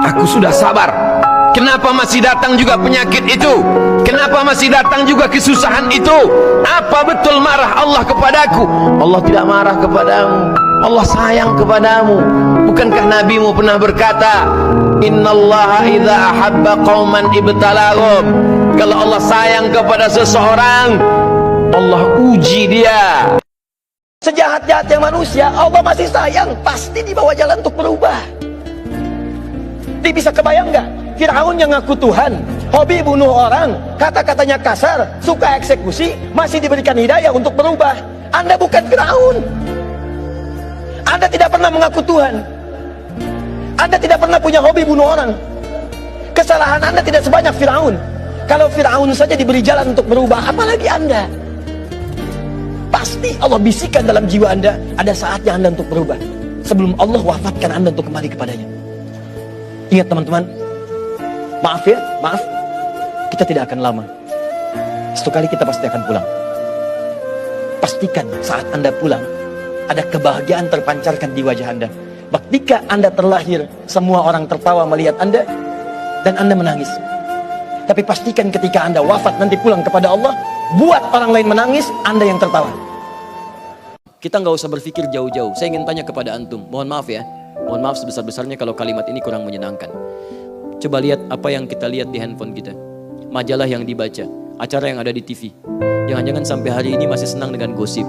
Aku sudah sabar. Kenapa masih datang juga penyakit itu? Kenapa masih datang juga kesusahan itu? Apa betul marah Allah kepadaku? Allah tidak marah kepadamu. Allah sayang kepadamu. Bukankah nabimu pernah berkata, innallaha idza ahabba qauman ibtalahum. Kalau Allah sayang kepada seseorang, Allah uji dia. Sejahat-jahatnya manusia, Allah masih sayang. Pasti dibawa jalan untuk berubah. Dia bisa kebayang nggak? Firaun yang ngaku Tuhan, hobi bunuh orang, kata-katanya kasar, suka eksekusi, masih diberikan hidayah untuk berubah. Anda bukan Firaun. Anda tidak pernah mengaku Tuhan. Anda tidak pernah punya hobi bunuh orang. Kesalahan Anda tidak sebanyak Firaun. Kalau Firaun saja diberi jalan untuk berubah, apalagi Anda? Pasti Allah bisikan dalam jiwa Anda, ada saatnya Anda untuk berubah. Sebelum Allah wafatkan Anda untuk kembali kepadanya. Ingat teman-teman, maaf ya, maaf. Kita tidak akan lama. Satu kali kita pasti akan pulang. Pastikan saat Anda pulang, ada kebahagiaan terpancarkan di wajah Anda. Ketika Anda terlahir, semua orang tertawa melihat Anda, dan Anda menangis. Tapi pastikan ketika Anda wafat nanti pulang kepada Allah, buat orang lain menangis, Anda yang tertawa. Kita nggak usah berpikir jauh-jauh. Saya ingin tanya kepada antum, mohon maaf ya. Mohon maaf sebesar-besarnya kalau kalimat ini kurang menyenangkan. Coba lihat apa yang kita lihat di handphone kita. Majalah yang dibaca, acara yang ada di TV. Jangan-jangan sampai hari ini masih senang dengan gosip.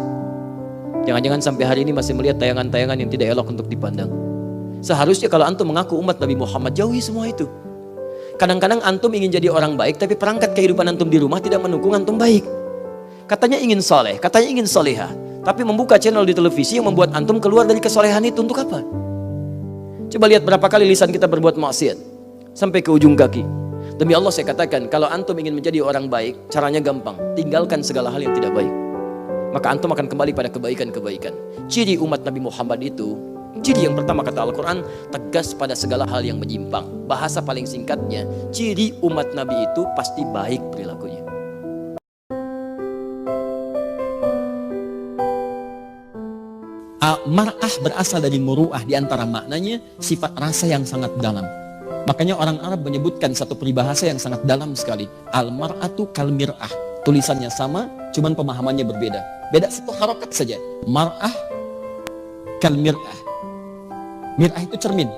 Jangan-jangan sampai hari ini masih melihat tayangan-tayangan yang tidak elok untuk dipandang. Seharusnya kalau antum mengaku umat Nabi Muhammad, jauhi semua itu. Kadang-kadang antum ingin jadi orang baik, tapi perangkat kehidupan antum di rumah tidak mendukung antum baik. Katanya ingin soleh, katanya ingin solehah, tapi membuka channel di televisi yang membuat antum keluar dari kesolehan itu untuk apa? Coba lihat berapa kali lisan kita berbuat maksiat sampai ke ujung kaki. Demi Allah saya katakan, kalau antum ingin menjadi orang baik, caranya gampang. Tinggalkan segala hal yang tidak baik. Maka antum akan kembali pada kebaikan-kebaikan. Ciri umat Nabi Muhammad itu, ciri yang pertama kata Al-Quran, tegas pada segala hal yang menyimpang. Bahasa paling singkatnya, ciri umat Nabi itu pasti baik perilakunya. Mar'ah berasal dari muru'ah, diantara maknanya sifat rasa yang sangat dalam. Makanya orang Arab menyebutkan satu peribahasa yang sangat dalam sekali. Al-mar'atu kal mir'ah. Tulisannya sama, cuman pemahamannya berbeda. Beda satu harokat saja. Mar'ah kal mir'ah. Mir'ah itu cermin.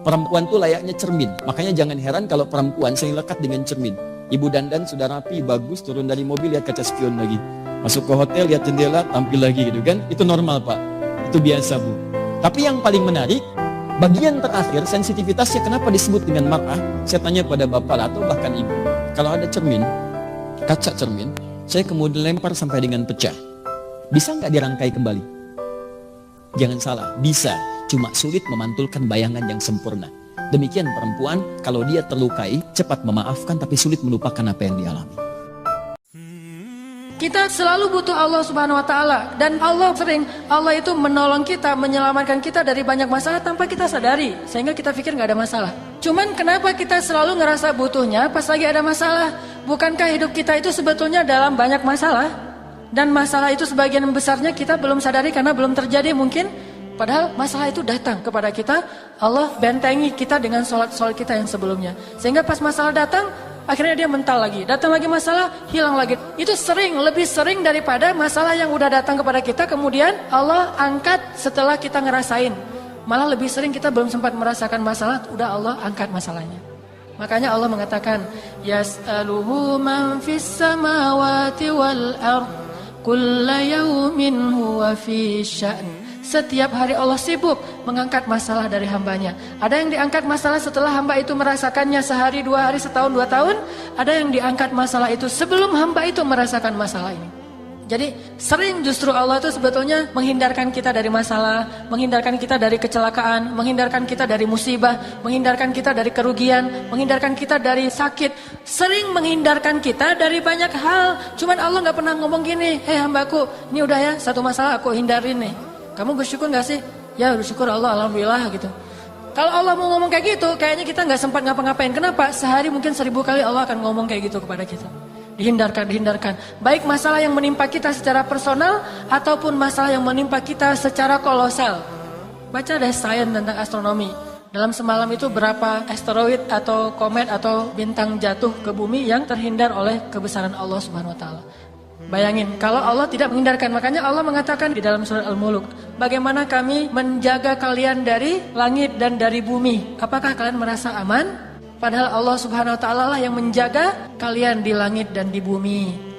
Perempuan itu layaknya cermin. Makanya jangan heran kalau perempuan sering lekat dengan cermin. Ibu dandan sudah rapi, bagus, turun dari mobil lihat kaca spion lagi. Masuk ke hotel lihat jendela, tampil lagi gitu kan. Itu normal Pak. Itu biasa Bu. Tapi yang paling menarik, bagian terakhir sensitivitasnya kenapa disebut dengan mar'ah? Saya tanya pada bapak atau bahkan ibu. Kalau ada cermin, kaca cermin, saya kemudian lempar sampai dengan pecah. Bisa nggak dirangkai kembali? Jangan salah, bisa. Cuma sulit memantulkan bayangan yang sempurna. Demikian perempuan, kalau dia terlukai, cepat memaafkan tapi sulit melupakan apa yang dialami. Kita selalu butuh Allah Subhanahu wa Ta'ala, dan Allah itu menolong kita, menyelamatkan kita dari banyak masalah tanpa kita sadari, sehingga kita pikir nggak ada masalah. Cuman kenapa kita selalu ngerasa butuhnya pas lagi ada masalah? Bukankah hidup kita itu sebetulnya dalam banyak masalah? Dan masalah itu sebagian besarnya kita belum sadari karena belum terjadi mungkin. Padahal masalah itu datang kepada kita, Allah bentengi kita dengan sholat kita yang sebelumnya. Sehingga pas masalah datang, akhirnya dia mental lagi, datang lagi masalah, hilang lagi. Itu lebih sering daripada masalah yang udah datang kepada kita, kemudian Allah angkat setelah kita ngerasain. Malah lebih sering kita belum sempat merasakan masalah, udah Allah angkat masalahnya. Makanya Allah mengatakan, Yas'aluhu man fis samawati wal ard, kulla yawmin huwa fi sya'n. Setiap hari Allah sibuk mengangkat masalah dari hambanya. Ada yang diangkat masalah setelah hamba itu merasakannya sehari, 2 hari, setahun, 2 tahun. Ada yang diangkat masalah itu sebelum hamba itu merasakan masalah ini. Jadi sering justru Allah itu sebetulnya menghindarkan kita dari masalah, menghindarkan kita dari kecelakaan, menghindarkan kita dari musibah, menghindarkan kita dari kerugian, menghindarkan kita dari sakit. Sering menghindarkan kita dari banyak hal. Cuman Allah gak pernah ngomong gini, hei hambaku, ini udah ya satu masalah aku hindarin nih. Kamu bersyukur gak sih? Ya bersyukur Allah, alhamdulillah gitu. Kalau Allah mau ngomong kayak gitu, kayaknya kita gak sempat ngapa-ngapain. Kenapa? Sehari mungkin 1000 kali Allah akan ngomong kayak gitu kepada kita. Dihindarkan. Baik masalah yang menimpa kita secara personal, ataupun masalah yang menimpa kita secara kolosal. Baca deh sains tentang astronomi. Dalam semalam itu berapa asteroid atau komet atau bintang jatuh ke bumi yang terhindar oleh kebesaran Allah Subhanahu wa taala. Bayangin kalau Allah tidak menghindarkan, makanya Allah mengatakan di dalam surat Al-Mulk, bagaimana kami menjaga kalian dari langit dan dari bumi? Apakah kalian merasa aman? Padahal Allah Subhanahu wa taala lah yang menjaga kalian di langit dan di bumi.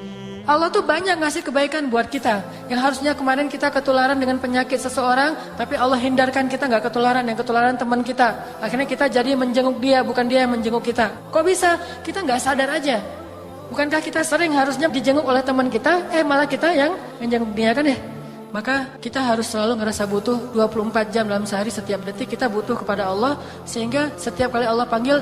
Allah tuh banyak ngasih kebaikan buat kita. Yang harusnya kemarin kita ketularan dengan penyakit seseorang, tapi Allah hindarkan kita nggak ketularan, yang ketularan teman kita. Akhirnya kita jadi menjenguk dia, bukan dia yang menjenguk kita. Kok bisa? Kita nggak sadar aja. Bukankah kita sering harusnya dijenguk oleh teman kita, malah kita yang menjenguk dia kan ya? Maka kita harus selalu ngerasa butuh 24 jam dalam sehari, setiap detik kita butuh kepada Allah. Sehingga setiap kali Allah panggil,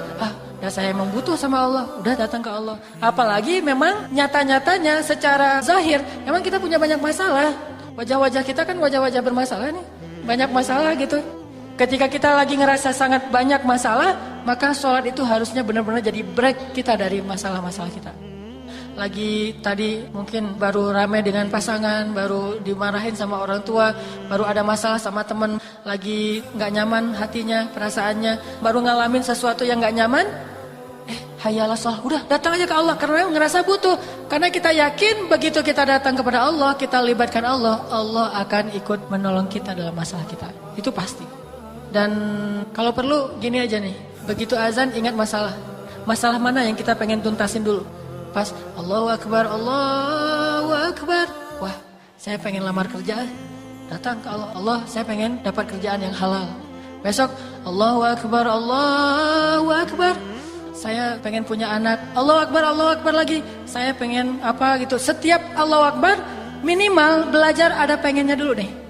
ya saya emang butuh sama Allah, udah datang ke Allah. Apalagi memang nyata-nyatanya secara zahir, memang kita punya banyak masalah. Wajah-wajah kita kan wajah-wajah bermasalah nih, banyak masalah gitu. Ketika kita lagi ngerasa sangat banyak masalah, maka sholat itu harusnya benar-benar jadi break kita dari masalah-masalah kita. Lagi tadi mungkin baru ramai dengan pasangan, baru dimarahin sama orang tua, baru ada masalah sama teman, lagi nggak nyaman hatinya, perasaannya, baru ngalamin sesuatu yang nggak nyaman, hayalah sholat, udah datang aja ke Allah karena ngerasa butuh. Karena kita yakin begitu kita datang kepada Allah, kita libatkan Allah, Allah akan ikut menolong kita dalam masalah kita, itu pasti. Dan kalau perlu gini aja nih, begitu azan ingat masalah mana yang kita pengen tuntasin dulu. Pas Allahu Akbar, Allahu Akbar, wah saya pengen lamar kerja, datang ke Allah, Allah saya pengen dapat kerjaan yang halal. Besok Allahu Akbar, Allahu Akbar, saya pengen punya anak, Allahu Akbar lagi, saya pengen apa gitu. Setiap Allahu Akbar minimal belajar ada pengennya dulu nih.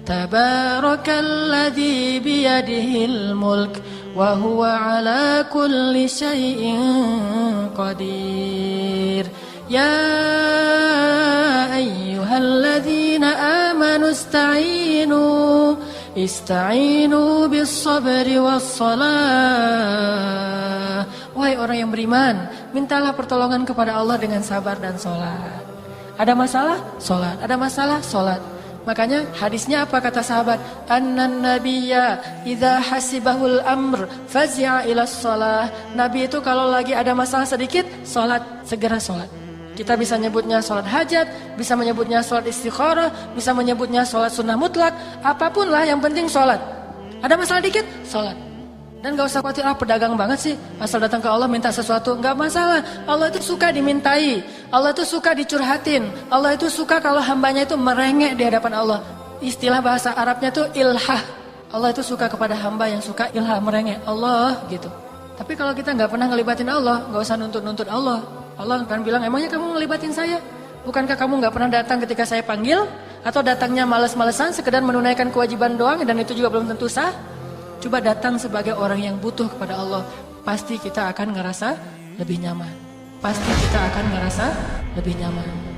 Tabarakalladzi biyadihil mulk wa huwa ala kulli syai'in qadir. Ya ayyuhalladzina amanu ista'inu bis sabri was salah. Wahai orang yang beriman, mintalah pertolongan kepada Allah dengan sabar dan salat. Ada masalah? Salat. Ada masalah? Salat. Makanya hadisnya apa kata sahabat? Annan nabiyya idza hasibahul amr fazi'a ila shalah. Nabi itu kalau lagi ada masalah sedikit, salat, segera salat. Kita bisa nyebutnya salat hajat, bisa menyebutnya salat istikharah, bisa menyebutnya salat sunnah mutlak, apapun lah yang penting salat. Ada masalah dikit, salat. Dan gak usah khawatir, pedagang banget sih, asal datang ke Allah minta sesuatu, gak masalah. Allah itu suka dimintai, Allah itu suka dicurhatin, Allah itu suka kalau hambanya itu merengek di hadapan Allah. Istilah bahasa Arabnya tuh ilhah. Allah itu suka kepada hamba yang suka ilhah, merengek Allah gitu. Tapi kalau kita gak pernah ngelibatin Allah, gak usah nuntut-nuntut Allah. Allah akan bilang, emangnya kamu ngelibatin saya? Bukankah kamu gak pernah datang ketika saya panggil? Atau datangnya males-malesan, sekedar menunaikan kewajiban doang, dan itu juga belum tentu sah? Coba datang sebagai orang yang butuh kepada Allah, pasti kita akan ngerasa lebih nyaman. Pasti kita akan ngerasa lebih nyaman.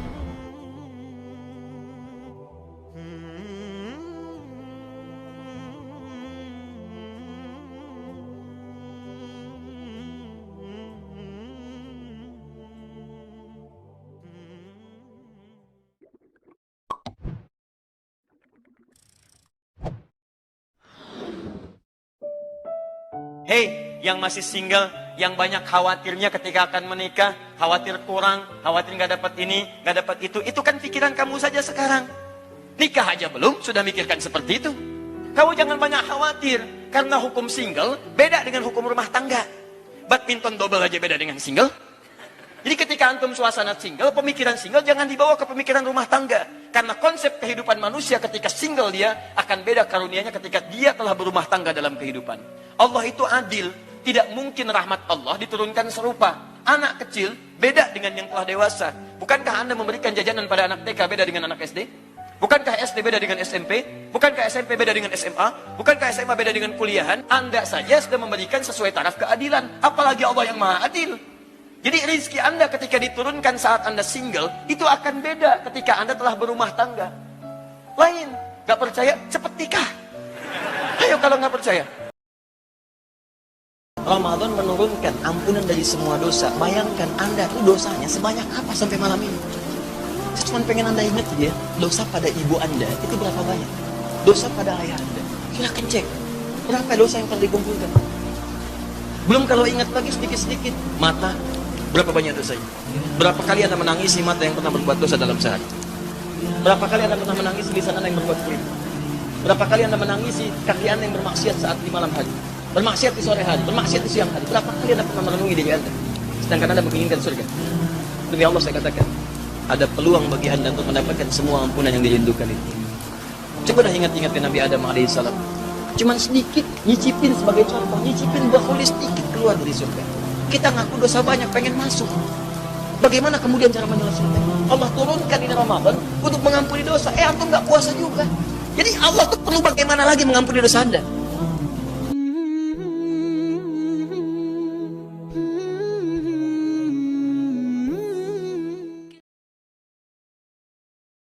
Hei, yang masih single, yang banyak khawatirnya ketika akan menikah, khawatir kurang, khawatir nggak dapat ini, nggak dapat itu kan pikiran kamu saja sekarang. Nikah aja belum, sudah mikirkan seperti itu. Kamu jangan banyak khawatir, karena hukum single beda dengan hukum rumah tangga. Badminton double aja beda dengan single. Jadi ketika antum suasana single, pemikiran single jangan dibawa ke pemikiran rumah tangga. Karena konsep kehidupan manusia ketika single dia akan beda karunianya ketika dia telah berumah tangga dalam kehidupan. Allah itu adil, tidak mungkin rahmat Allah diturunkan serupa. Anak kecil beda dengan yang telah dewasa. Bukankah Anda memberikan jajanan pada anak TK beda dengan anak SD? Bukankah SD beda dengan SMP? Bukankah SMP beda dengan SMA? Bukankah SMA beda dengan kuliahan? Anda saja sudah memberikan sesuai taraf keadilan. Apalagi Allah yang maha adil. Jadi rezeki Anda ketika diturunkan saat Anda single, itu akan beda ketika Anda telah berumah tangga. Lain, gak percaya, cepet nikah. Ayo kalau gak percaya. Ramadan menurunkan ampunan dari semua dosa. Bayangkan Anda itu dosanya sebanyak apa sampai malam ini. Saya cuma pengen Anda ingat aja, dosa pada ibu Anda itu berapa banyak. Dosa pada ayah Anda, silahkan cek. Berapa dosa yang telah dikumpulkan? Belum kalau ingat lagi sedikit-sedikit. Mata, berapa banyak dosanya? Berapa kali Anda menangisi mata yang pernah berbuat dosa dalam sehari? Berapa kali Anda pernah menangisi lisan Anda yang berbuat keliru? Berapa kali Anda menangisi kaki Anda yang bermaksiat saat di malam hari? Bermaksiat di sore hari, bermaksiat di siang hari. Berapa kali Anda pernah merenungi diri Anda? Sedangkan Anda menginginkan surga. Demi Allah saya katakan, ada peluang bagi Anda untuk mendapatkan semua ampunan yang dirindukan itu. Coba dah ingat-ingat Nabi Adam alaihissalam. Cuman sedikit, nyicipin sebagai contoh, nyicipin bakul sedikit keluar dari surga. Kita ngaku dosa banyak, pengen masuk. Bagaimana kemudian cara menyelesaikan? Allah turunkan di Ramadan untuk mengampuni dosa. Antum nggak puasa juga. Jadi Allah tuh perlu bagaimana lagi mengampuni dosa Anda?